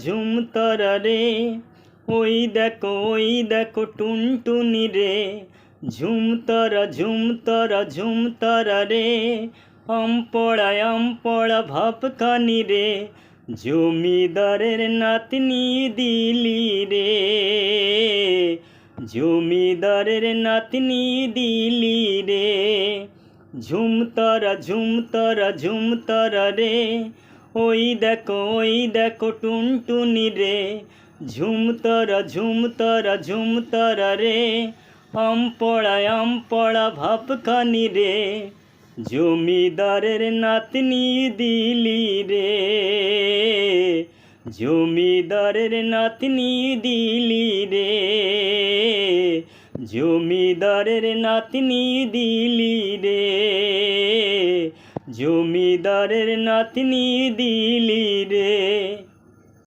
ঝুমতারা রে, ওই দেখো টুনটুনি রে। ঝুমতারা রে, আম পড়া ভাবখানি রে। জমিদারের নাতনি দিলি রে, জমিদারের নাতনি দিলি রে। ঝুমতারা রে, ওই দেখো টুনটুনি রে। ঝুমতারা রে, আম পড়া ভাবখানি রে। জমিদারের নাতনি দিলি রে, জমিদারের নাতনি দিলি রে। জমিদারের নাতনি দিলি রে, জমিদারের নাতনি দিলি রে।